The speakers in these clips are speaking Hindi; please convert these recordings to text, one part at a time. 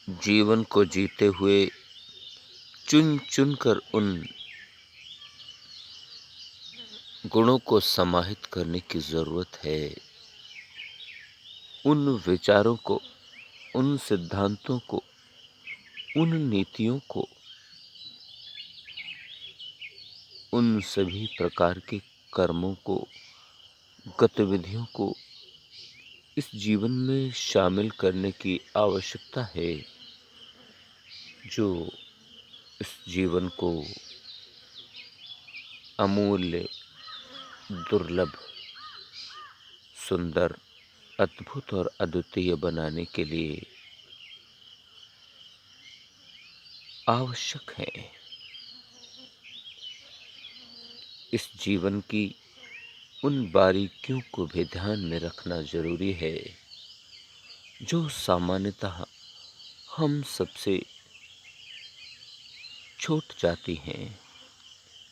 जीवन को जीते हुए चुन चुन कर उन गुणों को समाहित करने की ज़रूरत है। उन विचारों को, उन सिद्धांतों को, उन नीतियों को, उन सभी प्रकार के कर्मों को, गतिविधियों को इस जीवन में शामिल करने की आवश्यकता है, जो इस जीवन को अमूल्य, दुर्लभ, सुंदर, अद्भुत और अद्वितीय बनाने के लिए आवश्यक है। इस जीवन की उन बारीकियों को भी ध्यान में रखना जरूरी है, जो सामान्यतः हम सबसे छूट जाती हैं,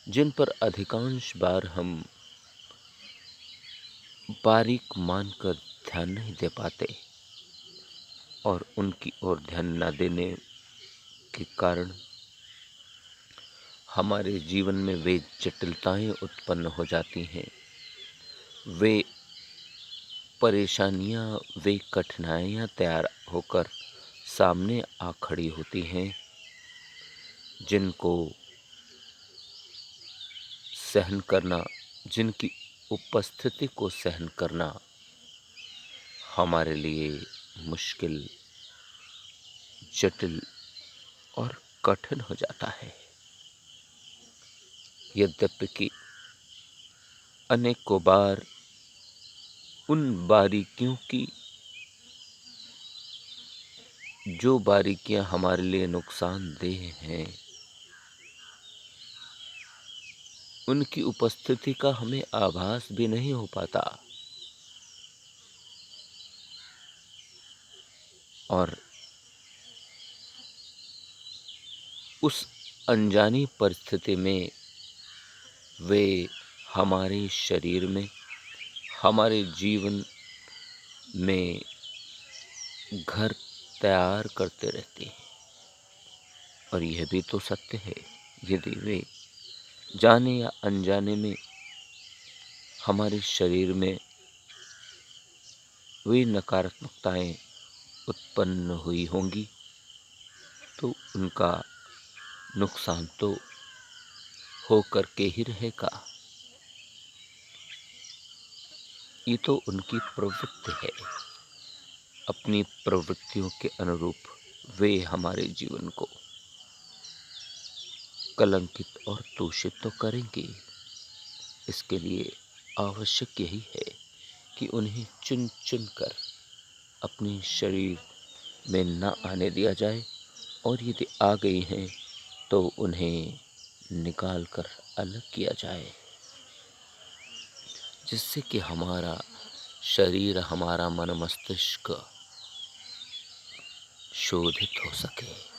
जिन पर अधिकांश बार हम बारीक मानकर ध्यान नहीं दे पाते और उनकी ओर ध्यान न देने के कारण हमारे जीवन में वे जटिलताएं उत्पन्न हो जाती हैं, वे परेशानियां, वे कठिनाइयां तैयार होकर सामने आ खड़ी होती हैं, जिनको सहन करना, जिनकी उपस्थिति को सहन करना हमारे लिए मुश्किल, जटिल और कठिन हो जाता है। यद्यपि कि अनेकों बार उन बारीकियों की, जो बारीकियां हमारे लिए नुकसानदेह हैं, उनकी उपस्थिति का हमें आभास भी नहीं हो पाता और उस अनजानी परिस्थिति में वे हमारे शरीर में, हमारे जीवन में घर तैयार करते रहते हैं। और यह भी तो सत्य है, यदि वे जाने या अनजाने में हमारे शरीर में वे नकारात्मकताएं उत्पन्न हुई होंगी, तो उनका नुकसान तो हो करके ही रहेगा। ये तो उनकी प्रवृत्ति है। अपनी प्रवृत्तियों के अनुरूप वे हमारे जीवन को कलंकित और दूषित तो करेंगे। इसके लिए आवश्यक यही है कि उन्हें चुन चुन कर अपने शरीर में न आने दिया जाए, और यदि आ गई हैं तो उन्हें निकाल कर अलग किया जाए, जिससे कि हमारा शरीर, हमारा मन मस्तिष्क शोधित हो सके।